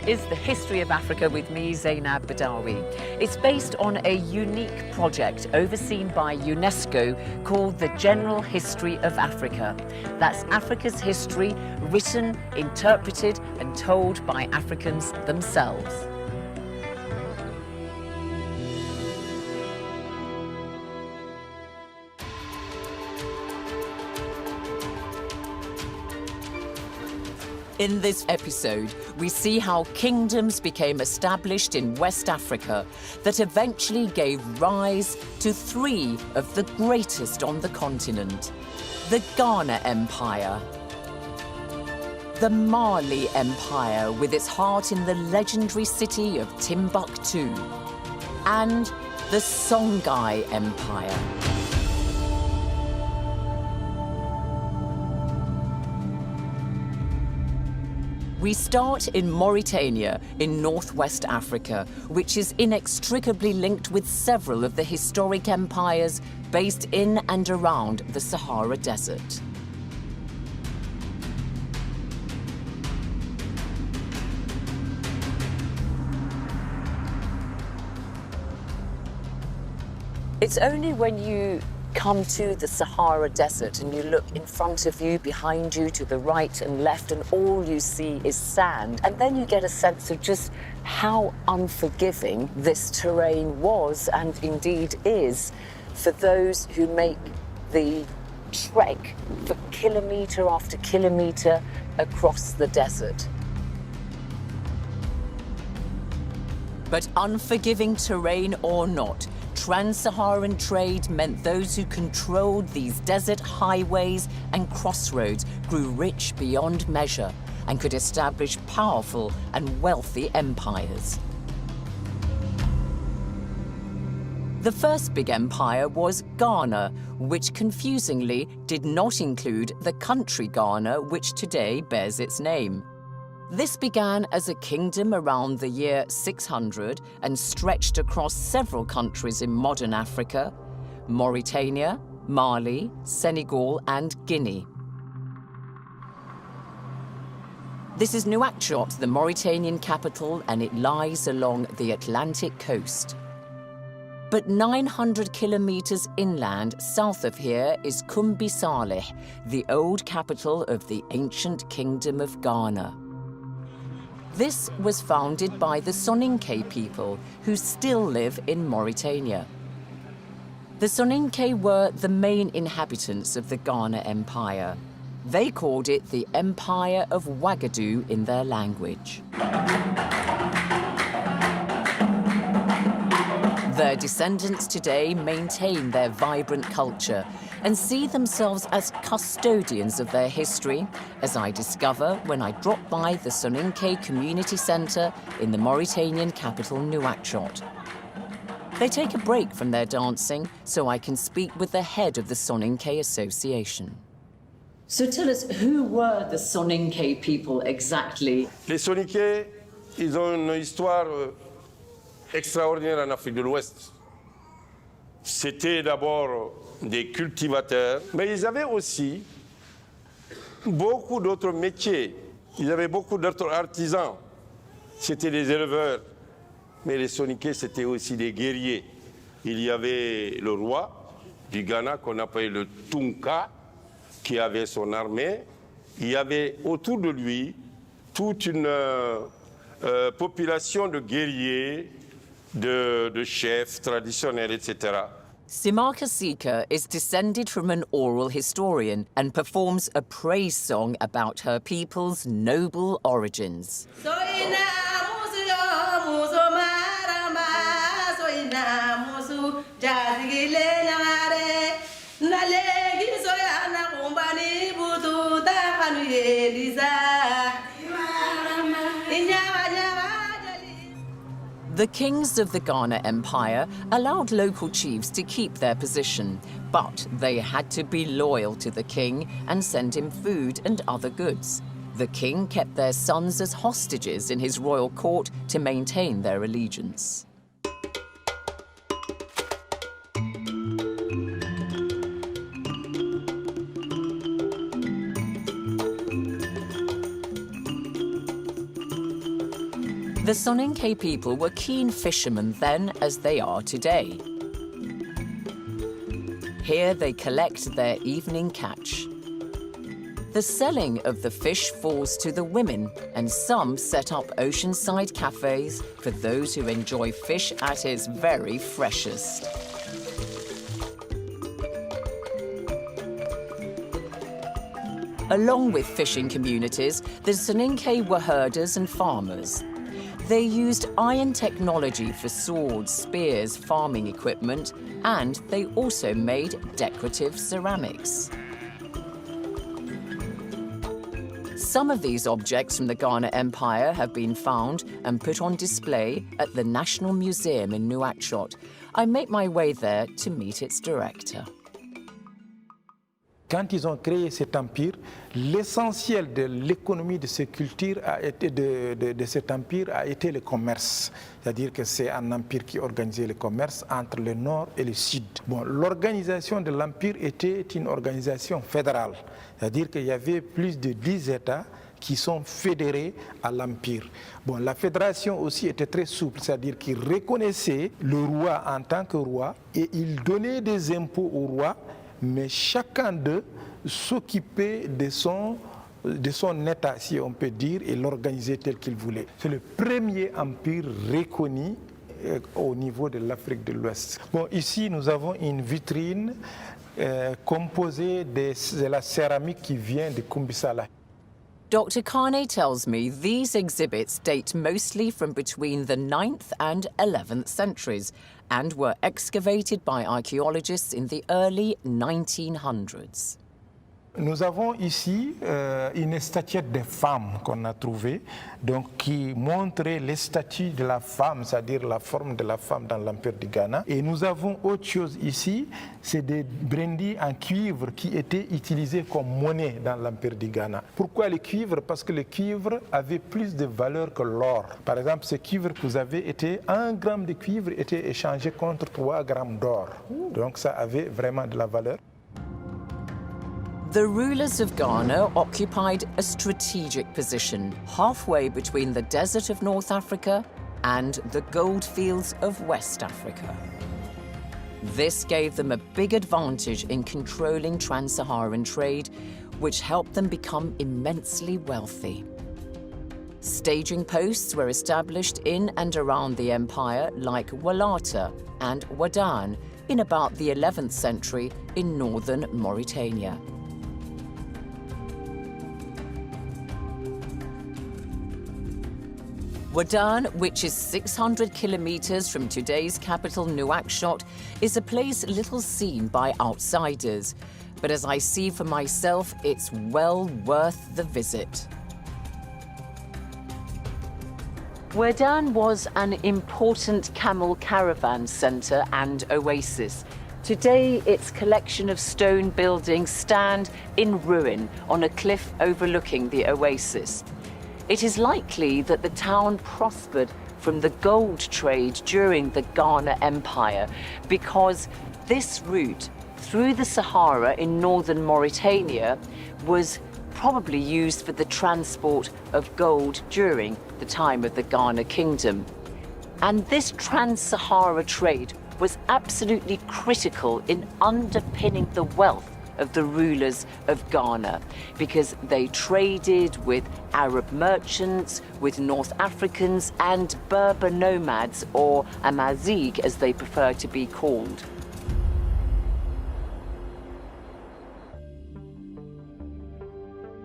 is The History of Africa with me, Zeinab Badawi. It's based on a unique project overseen by UNESCO called The General History of Africa. That's Africa's history, written, interpreted and told by Africans themselves. In this episode, we see how kingdoms became established in West Africa that eventually gave rise to three of the greatest on the continent: the Ghana Empire, the Mali Empire with its heart in the legendary city of Timbuktu, and the Songhai Empire. We start in Mauritania in northwest Africa, which is inextricably linked with several of the historic empires based in and around the Sahara Desert. It's only when you come to the Sahara Desert and you look in front of you, behind you, to the right and left, and all you see is sand. And then you get a sense of just how unforgiving this terrain was and indeed is for those who make the trek for kilometre after kilometre across the desert. But unforgiving terrain or not, Trans-Saharan trade meant those who controlled these desert highways and crossroads grew rich beyond measure and could establish powerful and wealthy empires. The first big empire was Ghana, which confusingly did not include the country Ghana, which today bears its name. This began as a kingdom around the year 600 and stretched across several countries in modern Africa: Mauritania, Mali, Senegal, and Guinea. This is Nouakchott, the Mauritanian capital, and it lies along the Atlantic coast. But 900 kilometers inland south of here is Kumbi Saleh, the old capital of the ancient kingdom of Ghana. This was founded by the Soninke people, who still live in Mauritania. The Soninke were the main inhabitants of the Ghana Empire. They called it the Empire of Ouagadougou in their language. Their descendants today maintain their vibrant culture and see themselves as custodians of their history, as I discover when I drop by the Soninke Community Centre in the Mauritanian capital, Nouakchott. They take a break from their dancing so I can speak with the head of the Soninke Association. So tell us, who were the Soninke people exactly? Les Soninke, ils ont une histoire extraordinaire en Afrique de l'Ouest. C'était d'abord des cultivateurs, mais ils avaient aussi beaucoup d'autres métiers. Ils avaient beaucoup d'autres artisans. C'était des éleveurs, mais les Soninke, c'était aussi des guerriers. Il y avait le roi du Ghana qu'on appelait le Tunka, qui avait son armée. Il y avait autour de lui toute une population de guerriers, de chefs traditionnels, etc. Simaka Sika is descended from an oral historian and performs a praise song about her people's noble origins. The kings of the Ghana Empire allowed local chiefs to keep their position, but they had to be loyal to the king and send him food and other goods. The king kept their sons as hostages in his royal court to maintain their allegiance. The Soninke people were keen fishermen then as they are today. Here they collect their evening catch. The selling of the fish falls to the women, and some set up oceanside cafes for those who enjoy fish at its very freshest. Along with fishing communities, the Soninke were herders and farmers. They used iron technology for swords, spears, farming equipment, and they also made decorative ceramics. Some of these objects from the Ghana Empire have been found and put on display at the National Museum in Nouakchott. I make my way there to meet its director. Quand ils ont créé cet empire, l'essentiel de l'économie de cette culture de cet empire a été le commerce. C'est-à-dire que c'est un empire qui organisait le commerce entre le nord et le sud. Bon, l'organisation de l'empire était une organisation fédérale. C'est-à-dire qu'il y avait plus de 10 États qui sont fédérés à l'empire. Bon, la fédération aussi était très souple, c'est-à-dire qu'il reconnaissait le roi en tant que roi et il donnait des impôts au roi, mais chacun d'eux s'occupait de son état, si on peut dire, et l'organisait tel qu'il voulait. C'est le premier empire reconnu au niveau de l'Afrique de l'Ouest. Bon, ici, nous avons une vitrine composée de la céramique qui vient de Kumbisala. Dr. Kane tells me these exhibits date mostly from between the 9th and 11th centuries and were excavated by archaeologists in the early 1900s. Nous avons ici une statuette de femme qu'on a trouvée, donc qui montrait les statues de la femme, c'est-à-dire la forme de la femme dans l'Empire du Ghana. Et nous avons autre chose ici, c'est des brindilles en cuivre qui étaient utilisées comme monnaie dans l'Empire du Ghana. Pourquoi le cuivre? Parce que le cuivre avait plus de valeur que l'or. Par exemple, ce cuivre que vous avez été, 1 gramme de cuivre était échangé contre 3 grammes d'or. Donc ça avait vraiment de la valeur. The rulers of Ghana occupied a strategic position halfway between the desert of North Africa and the gold fields of West Africa. This gave them a big advantage in controlling trans-Saharan trade, which helped them become immensely wealthy. Staging posts were established in and around the empire, like Walata and Wadan, in about the 11th century in northern Mauritania. Wadan, which is 600 kilometers from today's capital Nouakchott, is a place little seen by outsiders. But as I see for myself, it's well worth the visit. Wadan was an important camel caravan center and oasis. Today, its collection of stone buildings stand in ruin on a cliff overlooking the oasis. It is likely that the town prospered from the gold trade during the Ghana Empire because this route through the Sahara in northern Mauritania was probably used for the transport of gold during the time of the Ghana Kingdom. And this trans-Sahara trade was absolutely critical in underpinning the wealth of the rulers of Ghana, because they traded with Arab merchants, with North Africans, and Berber nomads, or Amazigh as they prefer to be called.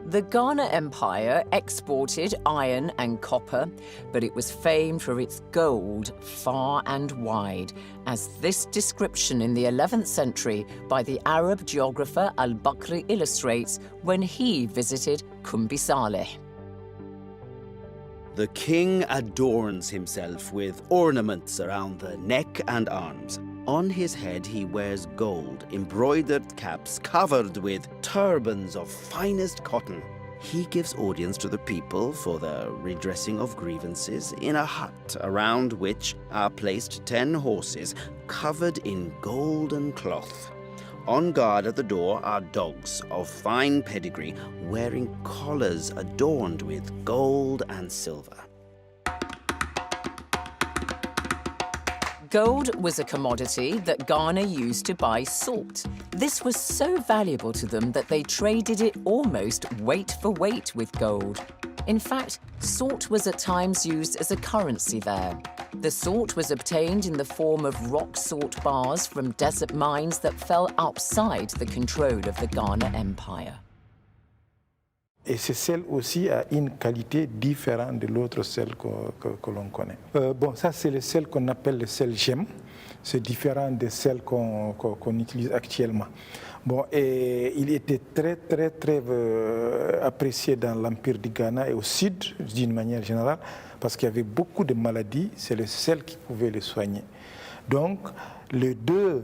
The Ghana Empire exported iron and copper, but it was famed for its gold far and wide, as this description in the 11th century by the Arab geographer al-Bakri illustrates when he visited Kumbi Saleh. The king adorns himself with ornaments around the neck and arms. On his head he wears gold, embroidered caps covered with turbans of finest cotton. He gives audience to the people for the redressing of grievances in a hut around which are placed 10 horses covered in golden cloth. On guard at the door are dogs of fine pedigree wearing collars adorned with gold and silver. Gold was a commodity that Ghana used to buy salt. This was so valuable to them that they traded it almost weight for weight with gold. In fact, salt was at times used as a currency there. The salt was obtained in the form of rock salt bars from desert mines that fell outside the control of the Ghana Empire. Et ce sel aussi a une qualité différente de l'autre sel que l'on connaît. Bon, ça c'est le sel qu'on appelle le sel gemme. C'est différent des sels qu'on utilise actuellement. Bon, et il était très apprécié dans l'Empire du Ghana et au sud, d'une manière générale, parce qu'il y avait beaucoup de maladies, c'est le sel qui pouvait les soigner. Donc, les deux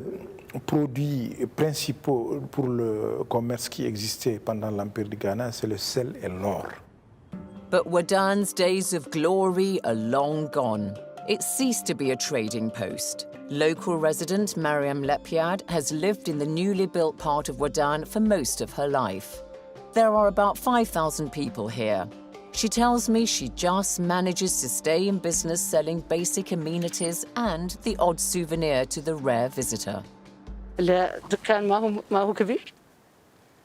produits principaux pour le commerce qui existait pendant l'Empire du Ghana, c'est le sel et l'or. But Wadan's days of glory are long gone. It ceased to be a trading post. Local resident Mariam Lepiad has lived in the newly built part of Wadan for most of her life. There are about 5,000 people here. She tells me she just manages to stay in business selling basic amenities and the odd souvenir to the rare visitor. لا دكان ما هو كبير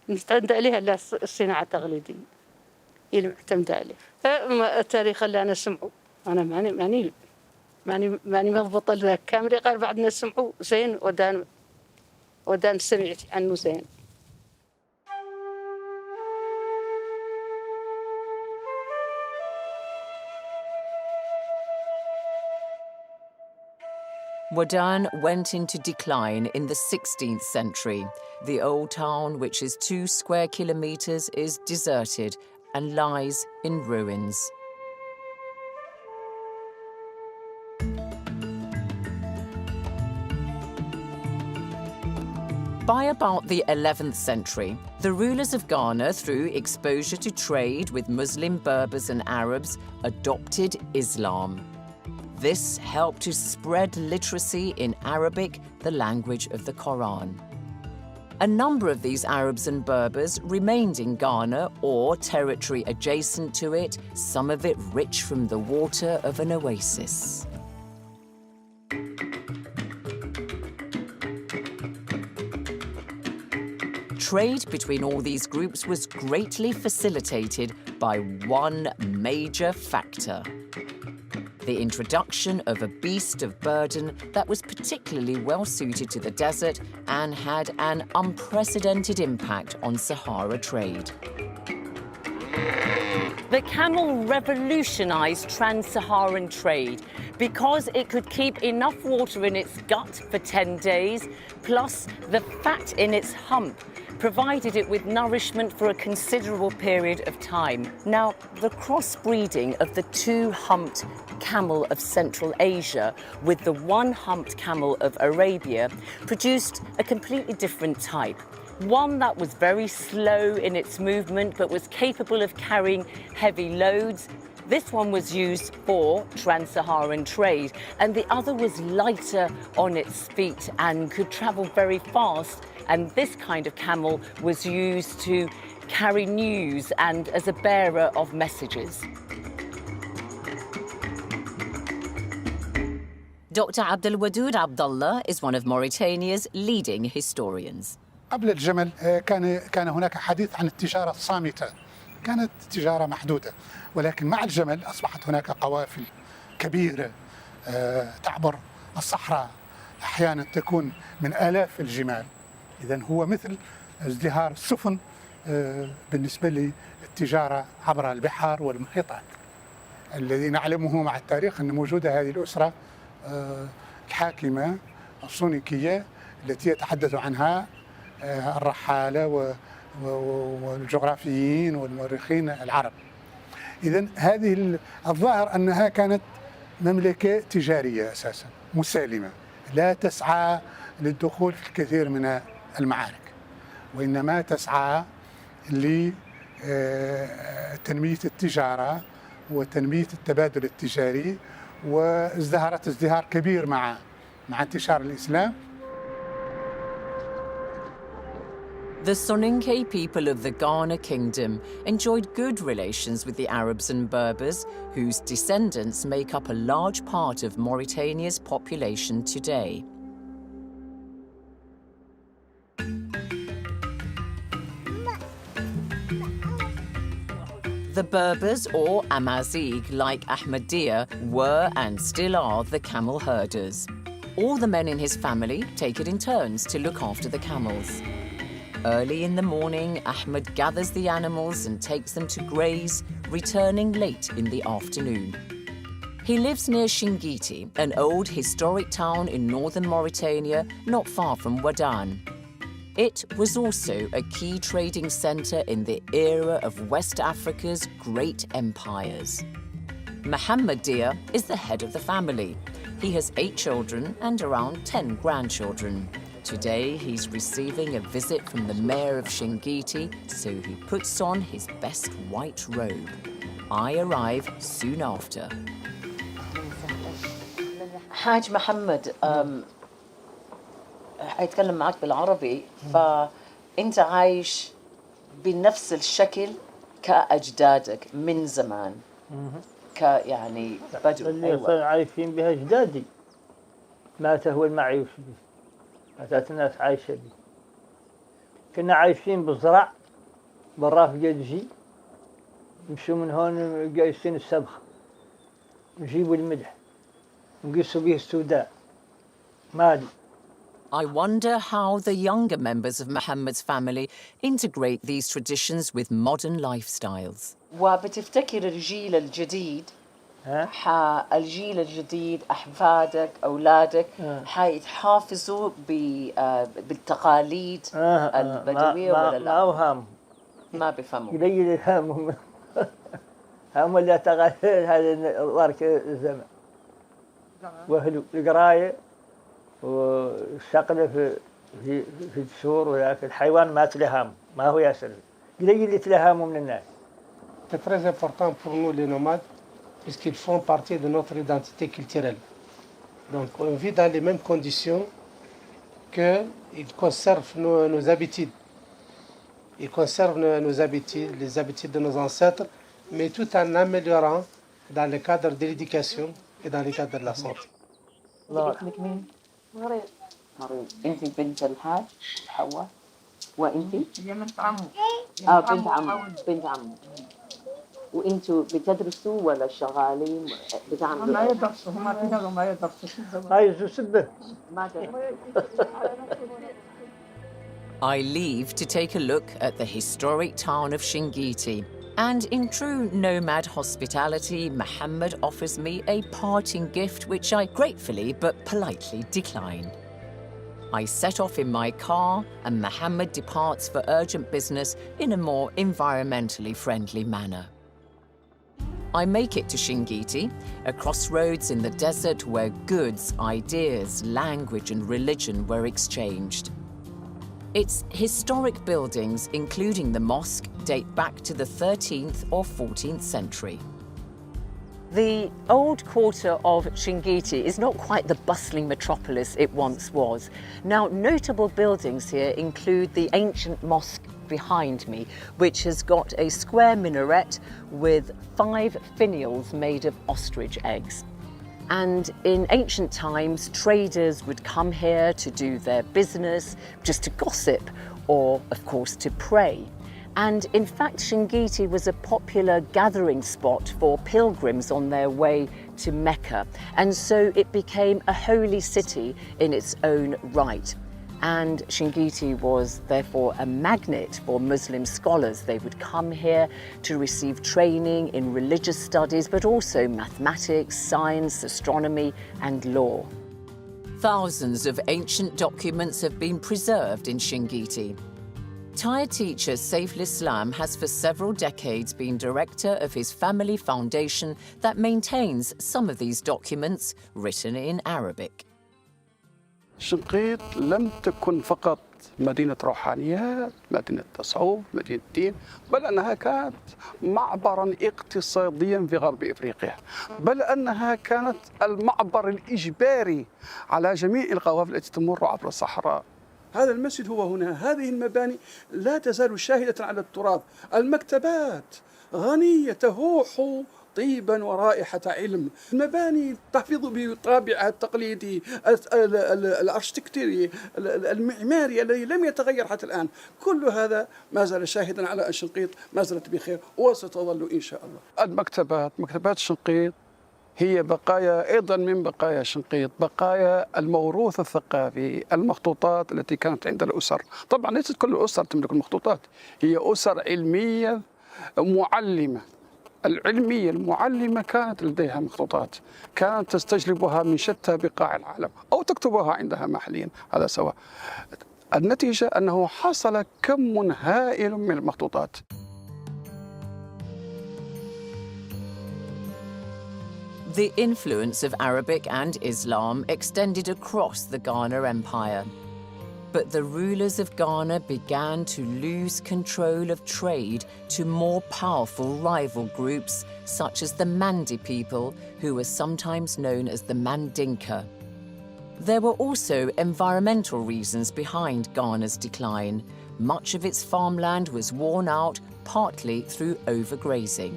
نعتمد عليها الصناعة التقليدية هي اللي معتمدة عليه. التاريخ اللي أنا سمعه أنا ماني مضبوطة الكاميرا قال بعد الناس سمعوا زين ودان سمعت عنه زين. Wadan went into decline in the 16th century. The old town, which is 2 square kilometers, is deserted and lies in ruins. By about the 11th century, the rulers of Ghana, through exposure to trade with Muslim Berbers and Arabs, adopted Islam. This helped to spread literacy in Arabic, the language of the Quran. A number of these Arabs and Berbers remained in Ghana or territory adjacent to it, some of it rich from the water of an oasis. Trade between all these groups was greatly facilitated by one major factor: the introduction of a beast of burden that was particularly well suited to the desert and had an unprecedented impact on Sahara trade. The camel revolutionized trans-Saharan trade because it could keep enough water in its gut for 10 days, plus the fat in its hump provided it with nourishment for a considerable period of time. Now, the crossbreeding of the 2-humped camel of Central Asia with the 1-humped camel of Arabia produced a completely different type. One that was very slow in its movement but was capable of carrying heavy loads. This one was used for trans-Saharan trade, and the other was lighter on its feet and could travel very fast. And this kind of camel was used to carry news and as a bearer of messages. Dr. Abdelwadoud Abdallah is one of Mauritania's leading historians. قبل الجمل كان هناك حديث عن التجارة الصامتة، كانت تجارة محدودة، ولكن مع الجمل أصبحت هناك قوافل كبيرة تعبر الصحراء، أحيانا تكون من آلاف الجمال. إذن هو مثل ازدهار السفن بالنسبة للتجارة عبر البحار والمحيطات. الذي نعلمه مع التاريخ أن موجودة هذه الأسرة الحاكمة الصونيكية التي يتحدث عنها الرحالة والجغرافيين والمؤرخين العرب. إذن هذه الظاهر أنها كانت مملكة تجارية أساسا مسالمة، لا تسعى للدخول في الكثير من المعارك، وإنما تسعى لتنمية التجارة وتنمية التبادل التجاري، وازدهرت ازدهار كبير مع انتشار الإسلام. The Soninke people of the Ghana Kingdom enjoyed good relations with the Arabs and Berbers, whose descendants make up a large part of Mauritania's population today. The Berbers, or Amazigh, like Ahmadiyya, were and still are the camel herders. All the men in his family take it in turns to look after the camels. Early in the morning, Ahmed gathers the animals and takes them to graze, returning late in the afternoon. He lives near Shingiti, an old historic town in northern Mauritania, not far from Wadan. It was also a key trading centre in the era of West Africa's great empires. Mohammed Dia is the head of the family. He has 8 children and around 10 grandchildren. Today, he's receiving a visit from the mayor of Shingiti, so he puts on his best white robe. I arrive soon after. حاج محمد أتكلم معك بالعربي فأنت عايش بنفس الشكل كأجدادك من زمان يعني بدو اللي صار عايشين بها أجدادي مات هو المعيوش به ماتت الناس عايشة به كنا عايشين بالزرع براف جدجي نمشوا من هون جايسين السبخ نجيبوا الملح نقيسوا به السوداء مالي. I wonder how the younger members of Mohammed's family integrate these traditions with modern lifestyles. وبتفتكر الجيل الجديد الجيل الجديد أحفادك أولادك حيتحافظوا بالتقاليد البدوية ولا لا؟ ما بيفهموا. قليل همهم هم اللي تغير هذا الورك الزمن وهلو القراية والشقلة في الشهور ولكن الحيوان ما تلهم ما هو ياسر قليل اللي تلهموا من الناس. C'est très important pour nous les nomades puisqu'ils font partie de notre identité culturelle. Donc on vit dans les mêmes conditions qu'ils conservent nos habitudes. Ils conservent nos habitudes, les habitudes de nos ancêtres, mais tout en améliorant dans le cadre de l'éducation et dans le cadre de la santé. مريض انت بنت الحاج حواء وانت بنت عمو بنت عمو وانتوا بتدرسوا ولا شغالين بتعملوا ما يدرسوا ما يدرسوا عايزوا سبه I leave to take a look at the historic town of Shingiti. And in true nomad hospitality, Mohammed offers me a parting gift which I gratefully but politely decline. I set off in my car and Mohammed departs for urgent business in a more environmentally friendly manner. I make it to Shingiti, a crossroads in the desert where goods, ideas, language and religion were exchanged. Its historic buildings, including the mosque, date back to the 13th or 14th century. The old quarter of Shingiti is not quite the bustling metropolis it once was. Now, notable buildings here include the ancient mosque behind me, which has got a square minaret with 5 finials made of ostrich eggs. And in ancient times, traders would come here to do their business, just to gossip, or, of course, to pray. And in fact, Shingiti was a popular gathering spot for pilgrims on their way to Mecca. And so it became a holy city in its own right. And Shingiti was therefore a magnet for Muslim scholars. They would come here to receive training in religious studies, but also mathematics, science, astronomy, and law. Thousands of ancient documents have been preserved in Shingiti. Thai teacher Saiful Islam has for several decades been director of his family foundation that maintains some of these documents written in Arabic. شنقيط لم تكن فقط مدينة روحانيات، مدينة تصوف، مدينة دين، بل أنها كانت معبراً اقتصادياً في غرب إفريقيا، بل أنها كانت المعبر الإجباري على جميع القوافل التي تمر عبر الصحراء هذا المسجد هو هنا. هذه المباني لا تزال شاهدة على التراث. المكتبات غنية تفوح طيبا ورائحة علم. المباني تحتفظ بطابعها التقليدي الأرشتكتوري المعماري الذي لم يتغير حتى الآن. كل هذا ما زال شاهدا على أن شنقيط ما زالت بخير وستظل إن شاء الله. المكتبات، مكتبات شنقيط هي بقايا أيضا من بقايا شنقيط، بقايا الموروث الثقافي، المخطوطات التي كانت عند الأسر. طبعا ليست كل الأسر تملك المخطوطات، هي أسر علمية معلمة. العلمية المعلمة كانت لديها مخطوطات، كانت تستجلبها من شتى بقاع العالم أو تكتبها عندها محليا، هذا سواء. النتيجة أنه حصل كم هائل من المخطوطات. The influence of Arabic and Islam extended across the Ghana Empire. But the rulers of Ghana began to lose control of trade to more powerful rival groups, such as the Mandi people, who were sometimes known as the Mandinka. There were also environmental reasons behind Ghana's decline. Much of its farmland was worn out, partly through overgrazing.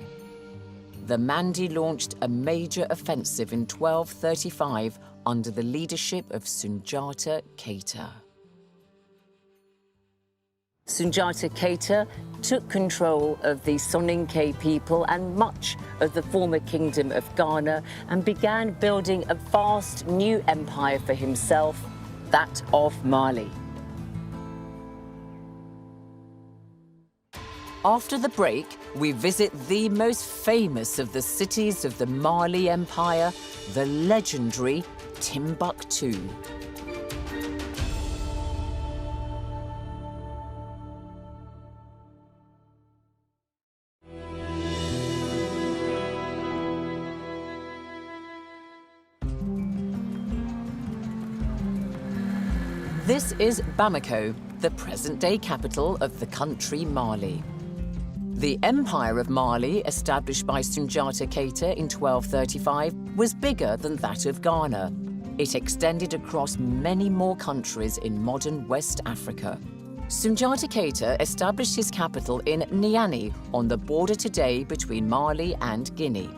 The Mandi launched a major offensive in 1235 under the leadership of Sunjata Keita. Sunjata Keita took control of the Soninke people and much of the former kingdom of Ghana and began building a vast new empire for himself, that of Mali. After the break, we visit the most famous of the cities of the Mali Empire, the legendary Timbuktu. This is Bamako, the present-day capital of the country Mali. The Empire of Mali, established by Sunjata Keita in 1235, was bigger than that of Ghana. It extended across many more countries in modern West Africa. Sunjata Keita established his capital in Niani, on the border today between Mali and Guinea.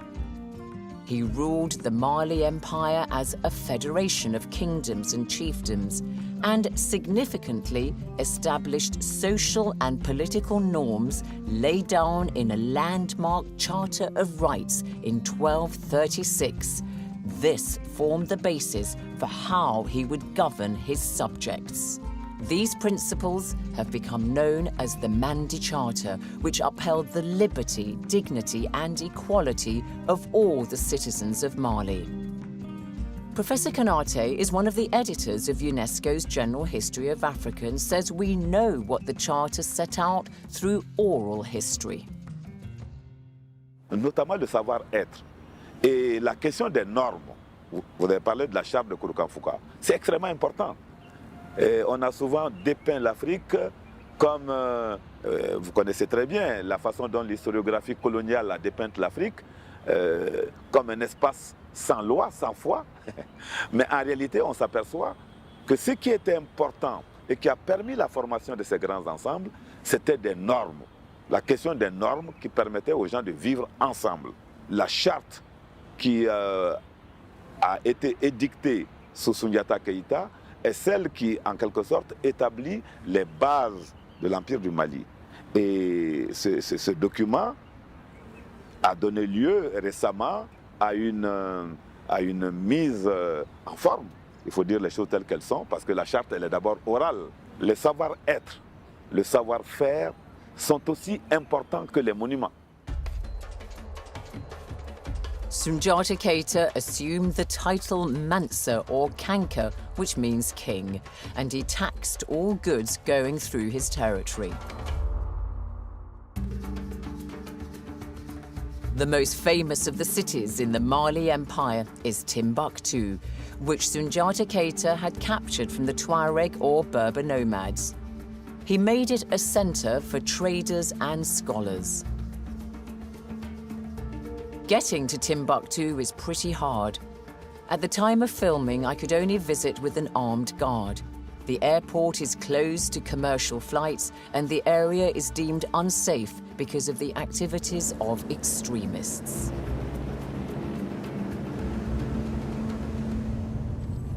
He ruled the Mali Empire as a federation of kingdoms and chiefdoms, and significantly established social and political norms laid down in a landmark Charter of Rights in 1236. This formed the basis for how he would govern his subjects. These principles have become known as the Mandi Charter, which upheld the liberty, dignity, and equality of all the citizens of Mali. Professor Kanate is one of the editors of UNESCO's General History of Africa and says we know what the Charter set out through oral history. Notamment le savoir-être et la question des normes. Vous avez parlé de la charte de Kouroukanfouka. C'est extrêmement important. Et on a souvent dépeint l'Afrique comme, vous connaissez très bien la façon dont l'historiographie coloniale a dépeint l'Afrique, comme un espace sans loi, sans foi. Mais en réalité, on s'aperçoit que ce qui était important et qui a permis la formation de ces grands ensembles, c'était des normes. La question des normes qui permettaient aux gens de vivre ensemble. La charte qui a été édictée sous Sunjata Keita est celle qui, en quelque sorte, établit les bases de l'Empire du Mali. Et ce document a donné lieu récemment à une mise en forme. Il faut dire les choses telles qu'elles sont, parce que la charte, elle est d'abord orale. Le savoir-être, le savoir-faire sont aussi importants que les monuments. Sunjata Keita assumed the title Mansa or Kanka, which means king, and he taxed all goods going through his territory. The most famous of the cities in the Mali Empire is Timbuktu, which Sunjata Keita had captured from the Tuareg or Berber nomads. He made it a center for traders and scholars. Getting to Timbuktu is pretty hard. At the time of filming, I could only visit with an armed guard. The airport is closed to commercial flights and the area is deemed unsafe because of the activities of extremists.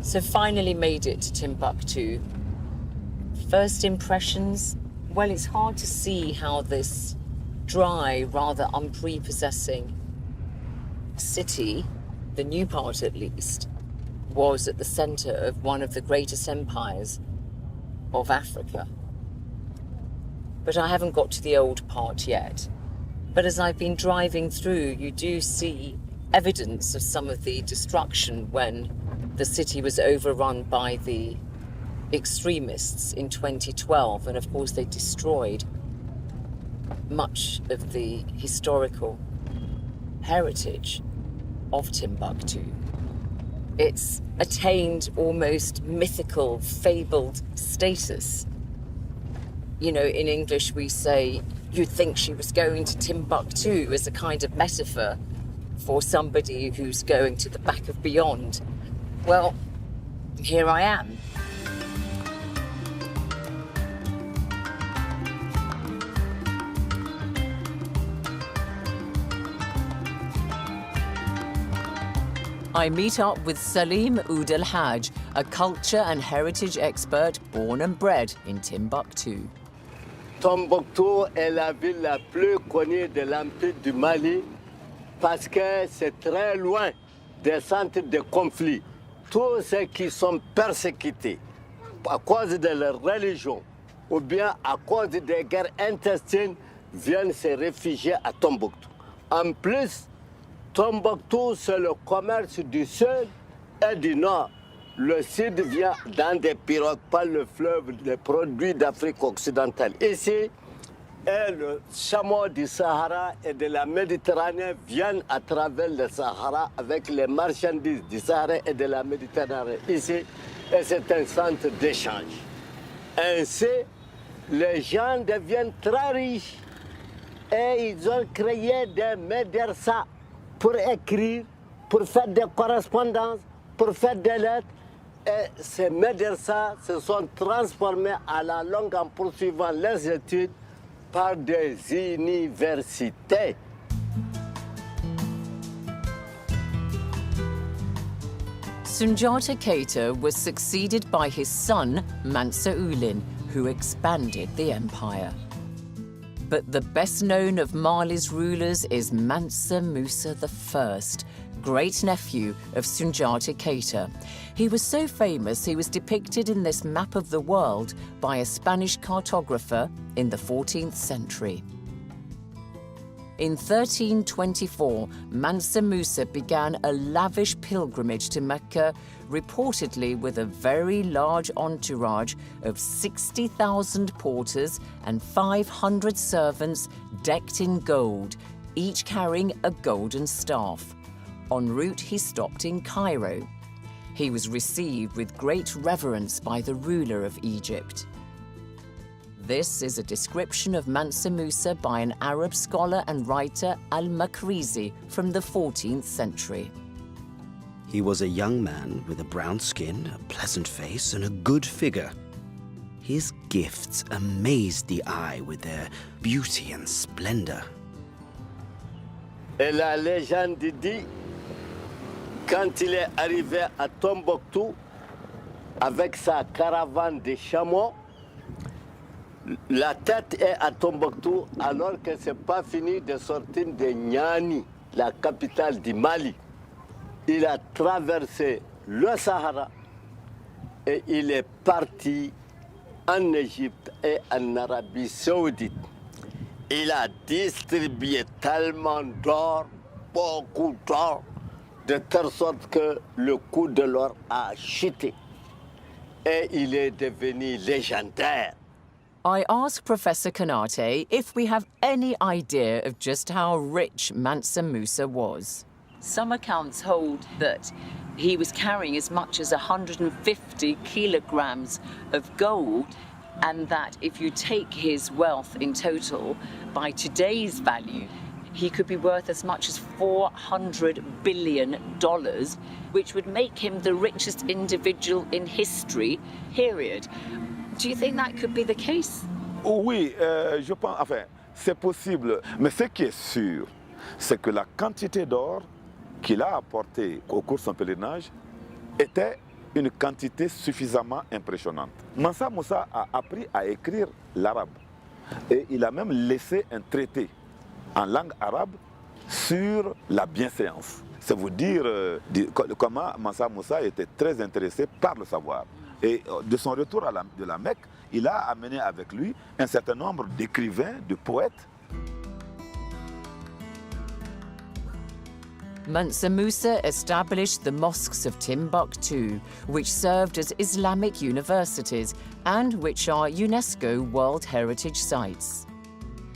So finally made it to Timbuktu. First impressions, well, it's hard to see how this dry, rather unprepossessing city, the new part at least, was at the center of one of the greatest empires of Africa. But I haven't got to the old part yet. But as I've been driving through, you do see evidence of some of the destruction when the city was overrun by the extremists in 2012. And of course, they destroyed much of the historical heritage of Timbuktu. It's attained almost mythical, fabled status. You know, in English we say, you'd think she was going to Timbuktu as a kind of metaphor for somebody who's going to the back of beyond. Well, here I am. I meet up with Salim Oud El Haj, a culture and heritage expert born and bred in Timbuktu. Tombouctou est la ville la plus connue de l'Empire du Mali parce que c'est très loin des centres de conflit. Tous ceux qui sont persécutés à cause de leur religion ou bien à cause des guerres intestines viennent se réfugier à Tombouctou. En plus, Tombouctou, c'est le commerce du sud et du nord. Le sud vient dans des pirogues par le fleuve, les produits d'Afrique occidentale. Ici, et le chameau du Sahara et de la Méditerranée viennent à travers le Sahara avec les marchandises du Sahara et de la Méditerranée. Ici, et c'est un centre d'échange. Ainsi, les gens deviennent très riches et ils ont créé des médersas pour écrire, pour faire des correspondances, pour faire des lettres. Et ces médersas se sont transformés à la longue en poursuivant leurs études par des universités. Sundiata Keita was succeeded by his son, Mansa Ulin, who expanded the empire. But the best known of Mali's rulers is Mansa Musa I, great-nephew of Sundiata Keita. He was so famous he was depicted in this map of the world by a Spanish cartographer in the 14th century. In 1324, Mansa Musa began a lavish pilgrimage to Mecca, reportedly with a very large entourage of 60,000 porters and 500 servants decked in gold, each carrying a golden staff. En route, he stopped in Cairo. He was received with great reverence by the ruler of Egypt. This is a description of Mansa Musa by an Arab scholar and writer Al-Makrizi from the 14th century. He was a young man with a brown skin, a pleasant face, and a good figure. His gifts amazed the eye with their beauty and splendor. Et la légende dit, quand il est arrivé à Tombouctou avec sa caravane de chameaux, la tête est à Tombouctou alors que ce n'est pas fini de sortir de Niani, la capitale du Mali. Il a traversé le Sahara et il est parti en Égypte et en Arabie Saoudite. Il a distribué tellement d'or, beaucoup d'or, de telle sorte que le coût de l'or a chuté. Et il est devenu légendaire. I asked Professor Kanate if we have any idea of just how rich Mansa Musa was. Some accounts hold that he was carrying as much as 150 kilograms of gold, and that if you take his wealth in total, by today's value, he could be worth as much as $400 billion, which would make him the richest individual in history, period. Do you think that could be the case? Oui, je pense, enfin, c'est possible. Mais ce qui est sûr, c'est que la quantité d'or qu'il a apporté au cours de son pèlerinage était une quantité suffisamment impressionnante. Mansa Moussa a appris à écrire l'arabe et il a même laissé un traité en langue arabe sur la bienséance. C'est vous dire comment Mansa Moussa était très intéressé par le savoir. Et de son retour de la Mecque, il a amené avec lui un certain nombre d'écrivains, de poètes. Mansa Musa established the mosques of Timbuktu, which served as Islamic universities and which are UNESCO World Heritage Sites.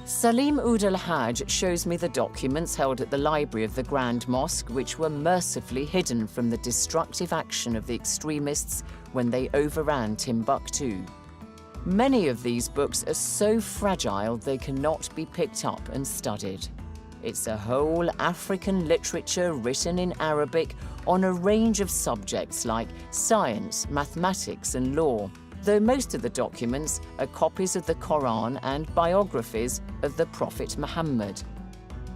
Salim Oud al-Hajj shows me the documents held at the library of the Grand Mosque, which were mercifully hidden from the destructive action of the extremists when they overran Timbuktu. Many of these books are so fragile they cannot be picked up and studied. It's a whole African literature written in Arabic on a range of subjects like science, mathematics and law, though most of the documents are copies of the Quran and biographies of the Prophet Muhammad.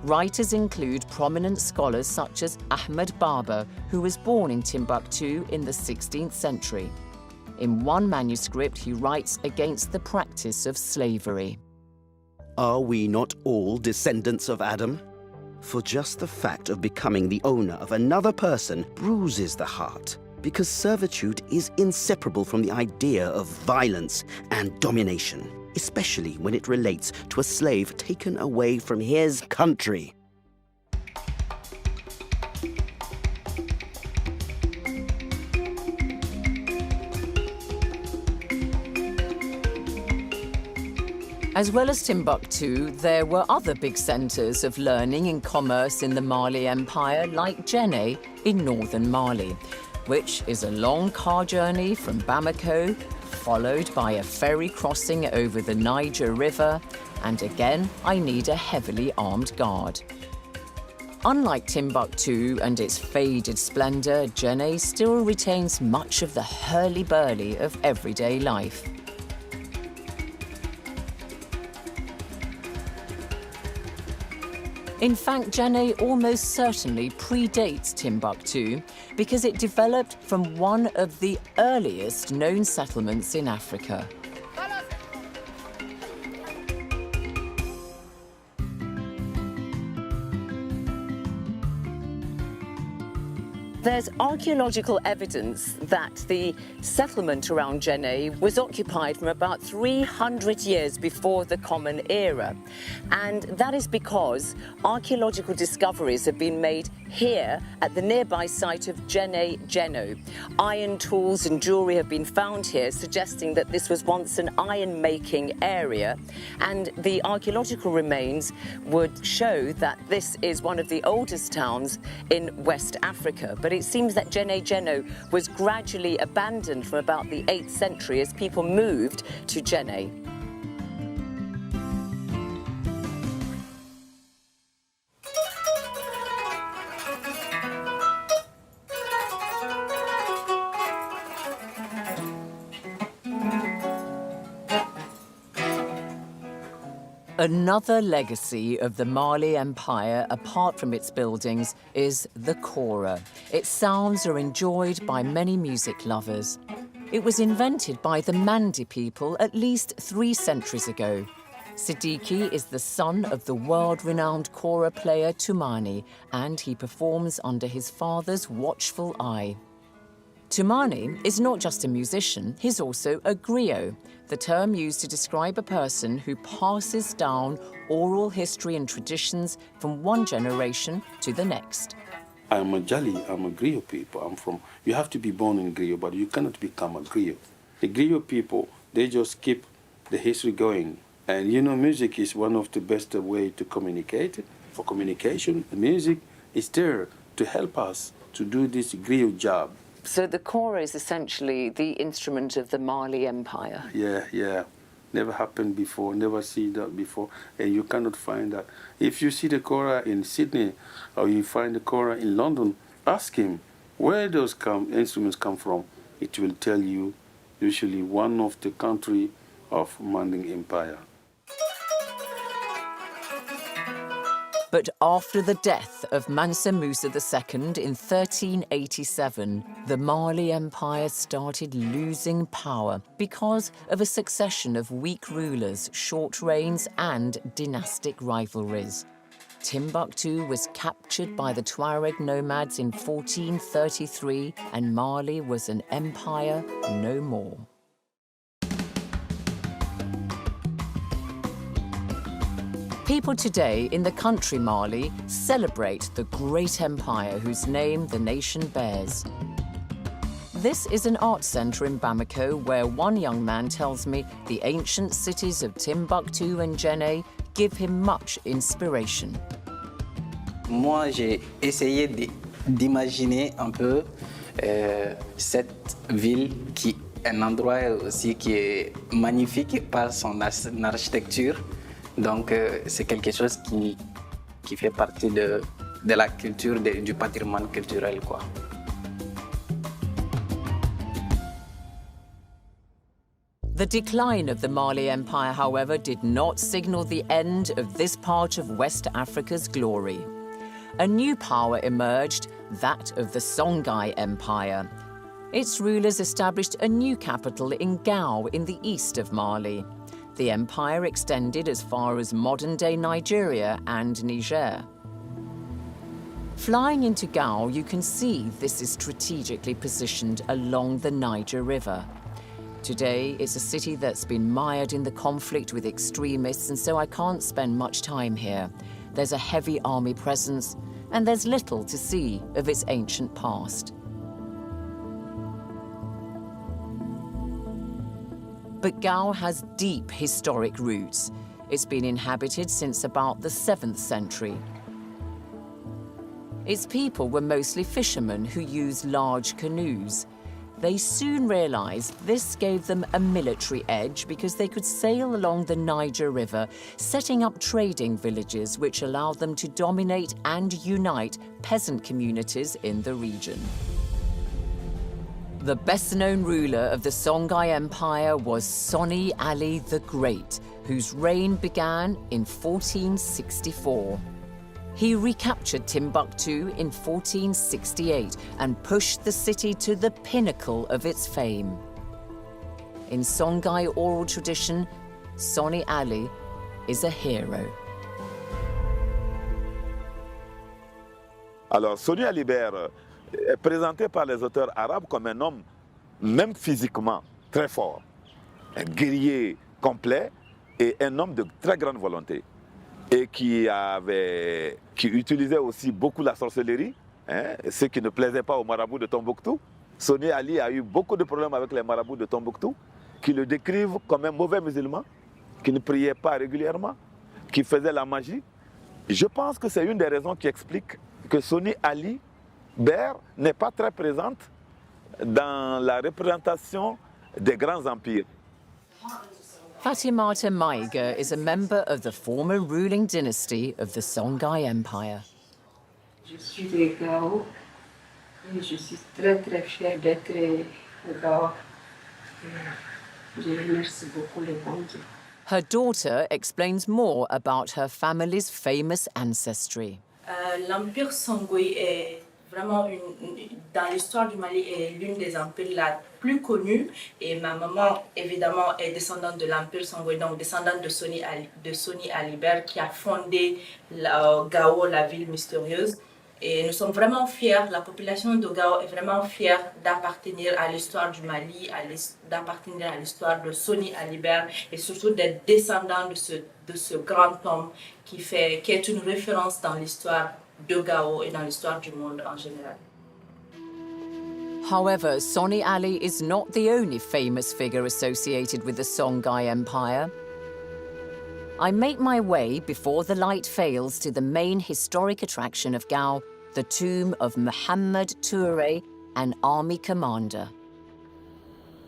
Writers include prominent scholars such as Ahmad Baba, who was born in Timbuktu in the 16th century. In one manuscript, he writes against the practice of slavery. Are we not all descendants of Adam? For just the fact of becoming the owner of another person bruises the heart, because servitude is inseparable from the idea of violence and domination, especially when it relates to a slave taken away from his country. As well as Timbuktu, there were other big centres of learning and commerce in the Mali Empire, like Djenné in northern Mali, which is a long car journey from Bamako, followed by a ferry crossing over the Niger River, and again, I need a heavily armed guard. Unlike Timbuktu and its faded splendour, Djenné still retains much of the hurly-burly of everyday life. In fact, Djenné almost certainly predates Timbuktu because it developed from one of the earliest known settlements in Africa. There's archaeological evidence that the settlement around Djenné was occupied from about 300 years before the Common Era. And that is because archaeological discoveries have been made here at the nearby site of Djenné Djenno. Iron tools and jewellery have been found here, suggesting that this was once an iron-making area. And the archaeological remains would show that this is one of the oldest towns in West Africa. But it seems that Djenné Djenno was gradually abandoned from about the 8th century as people moved to Djenné. Another legacy of the Mali Empire, apart from its buildings, is the kora. Its sounds are enjoyed by many music lovers. It was invented by the Mandi people at least 3 centuries ago. Siddiqui is the son of the world-renowned kora player Toumani, and he performs under his father's watchful eye. Toumani is not just a musician, he's also a griot, the term used to describe a person who passes down oral history and traditions from one generation to the next. I'm a Jali, I'm a griot people. You have to be born in griot, but you cannot become a griot. The griot people, they just keep the history going. And you know, music is one of the best way to communicate. For communication, the music is there to help us to do this griot job. So the kora is essentially the instrument of the Mali Empire? Yeah. never happened before, never see that before, and you cannot find that. If you see the kora in Sydney or you find the kora in London, ask him where those instruments come from. It will tell you usually one of the country of Manding Empire. But after the death of Mansa Musa II in 1387, the Mali Empire started losing power because of a succession of weak rulers, short reigns, and dynastic rivalries. Timbuktu was captured by the Tuareg nomads in 1433, and Mali was an empire no more. People today in the country Mali celebrate the great empire whose name the nation bears. This is an art centre in Bamako where one young man tells me the ancient cities of Timbuktu and Djenné give him much inspiration. Moi, j'ai essayé d'imaginer un peu cette ville qui est un endroit aussi qui est magnifique par son architecture. Donc, c'est quelque chose qui fait partie de la culture, du patrimoine culturel, quoi. The decline of the Mali Empire, however, did not signal the end of this part of West Africa's glory. A new power emerged, that of the Songhai Empire. Its rulers established a new capital in Gao in the east of Mali. The empire extended as far as modern-day Nigeria and Niger. Flying into Gao, you can see this is strategically positioned along the Niger River. Today, it's a city that's been mired in the conflict with extremists, and so I can't spend much time here. There's a heavy army presence, and there's little to see of its ancient past. But Gao has deep historic roots. It's been inhabited since about the 7th century. Its people were mostly fishermen who used large canoes. They soon realized this gave them a military edge because they could sail along the Niger River, setting up trading villages which allowed them to dominate and unite peasant communities in the region. The best-known ruler of the Songhai Empire was Soni Ali the Great, whose reign began in 1464. He recaptured Timbuktu in 1468 and pushed the city to the pinnacle of its fame. In Songhai oral tradition, Soni Ali is a hero. Alors, Soni Ali Ber est présenté par les auteurs arabes comme un homme, même physiquement, très fort, un guerrier complet et un homme de très grande volonté. Et qui utilisait aussi beaucoup la sorcellerie, ce qui ne plaisait pas aux marabouts de Tombouctou. Soni Ali a eu beaucoup de problèmes avec les marabouts de Tombouctou, qui le décrivent comme un mauvais musulman, qui ne priait pas régulièrement, qui faisait la magie. Je pense que c'est une des raisons qui explique que Soni Ali Ber n'est pas très présente dans la représentation des grands empires. Fatimata Maiga is a member of the former ruling dynasty of the Songhai Empire. Je suis de Gao et je suis très très fière d'être au Gao. Je remercie beaucoup les bons dieux. Her daughter explains more about her family's famous ancestry. L'empire Songhai est vraiment dans l'histoire du Mali est l'une des empires la plus connue et ma maman évidemment est descendante de l'empire Songhai, donc descendante de Soni Ali Ber qui a fondé Gao, la ville mystérieuse. Et nous sommes vraiment fiers, la population de Gao est vraiment fière d'appartenir à l'histoire du Mali, d'appartenir à l'histoire de Soni Ali Ber et surtout d'être descendant de ce grand homme qui est une référence dans l'histoire de Gao et dans l'histoire du monde en général. However, Soni Ali is not the only famous figure associated with the Songhai Empire. I make my way before the light fails to the main historic attraction of Gao, the tomb of Muhammad Touré, an army commander.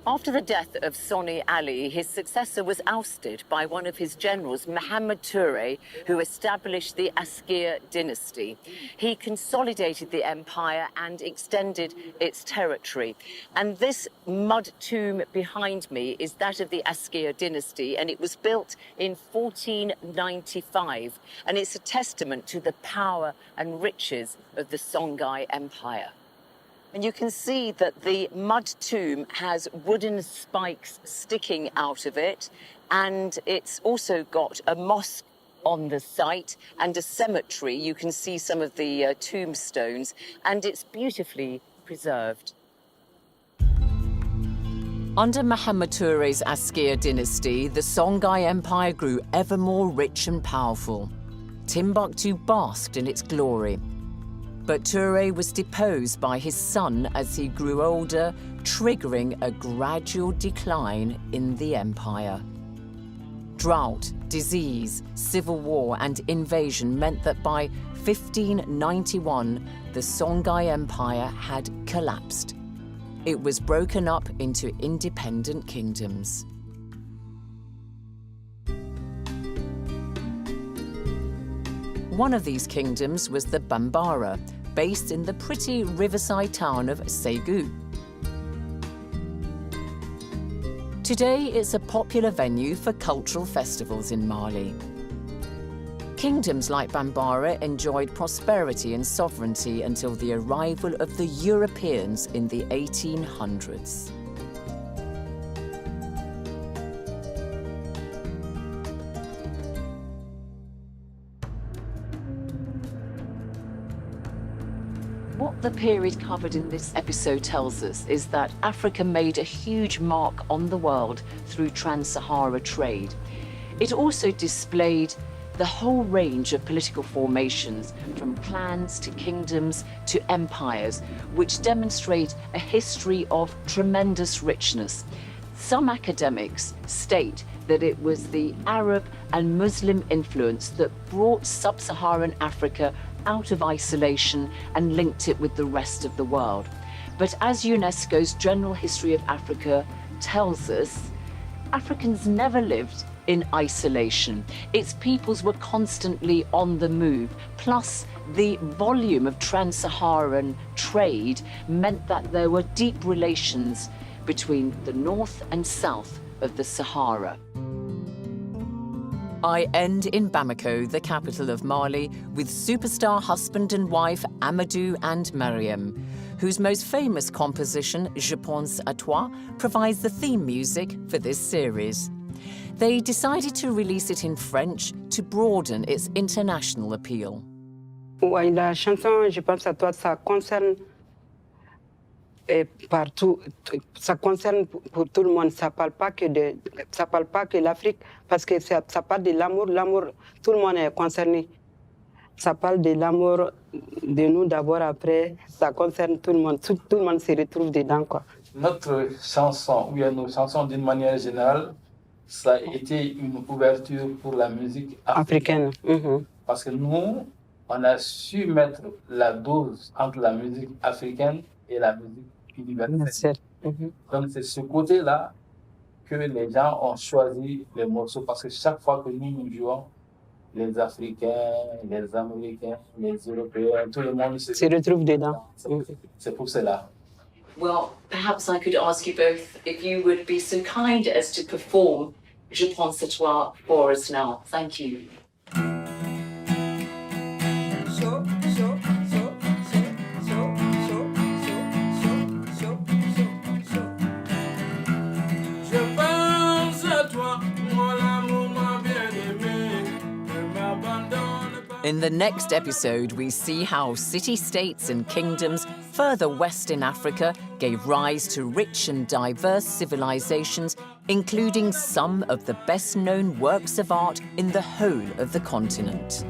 After the death of Soni Ali, his successor was ousted by one of his generals, Muhammad Toure, who established the Askir dynasty. He consolidated the empire and extended its territory. And this mud tomb behind me is that of the Askir dynasty, and it was built in 1495. And it's a testament to the power and riches of the Songhai Empire. And you can see that the mud tomb has wooden spikes sticking out of it, and it's also got a mosque on the site and a cemetery. You can see some of the tombstones, and it's beautifully preserved. Under Muhammad Toure's Askir dynasty, the Songhai Empire grew ever more rich and powerful. Timbuktu basked in its glory. But Toure was deposed by his son as he grew older, triggering a gradual decline in the empire. Drought, disease, civil war, and invasion meant that by 1591, the Songhai Empire had collapsed. It was broken up into independent kingdoms. One of these kingdoms was the Bambara, based in the pretty riverside town of Ségou. Today, it's a popular venue for cultural festivals in Mali. Kingdoms like Bambara enjoyed prosperity and sovereignty until the arrival of the Europeans in the 1800s. What the period covered in this episode tells us is that Africa made a huge mark on the world through trans-Sahara trade. It also displayed the whole range of political formations, from clans to kingdoms to empires, which demonstrate a history of tremendous richness. Some academics state that it was the Arab and Muslim influence that brought sub-Saharan Africa out of isolation and linked it with the rest of the world. But as UNESCO's General History of Africa tells us, Africans never lived in isolation. Its peoples were constantly on the move. Plus, the volume of trans-Saharan trade meant that there were deep relations between the north and south of the Sahara. I end in Bamako, the capital of Mali, with superstar husband and wife Amadou and Mariam, whose most famous composition, Je pense à toi, provides the theme music for this series. They decided to release it in French to broaden its international appeal. Ouais, la chanson Je pense à toi, ça concerne partout, ça concerne pour tout le monde. Ça parle pas que l'Afrique, parce que ça parle de l'amour. L'amour, tout le monde est concerné. Ça parle de l'amour de nous d'abord, après, ça concerne tout le monde. Tout le monde se retrouve dedans, quoi. Notre chanson, ou bien nos chansons d'une manière générale, ça a été une ouverture pour la musique africaine. Parce que nous, on a su mettre la dose entre la musique africaine et la musique universelle. Donc c'est ce côté-là que les gens ont choisi les morceaux, parce que chaque fois que nous jouons, les Africains, les Américains, les Européens, tout le monde se retrouve dedans. C'est pour cela. Well, perhaps I could ask you both if you would be so kind as to perform Je pense à toi for us now. Thank you. In the next episode, we see how city-states and kingdoms further west in Africa gave rise to rich and diverse civilizations, including some of the best-known works of art in the whole of the continent.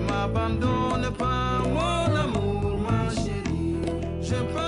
Abandonne pas mon amour, ma chérie. J'aime pas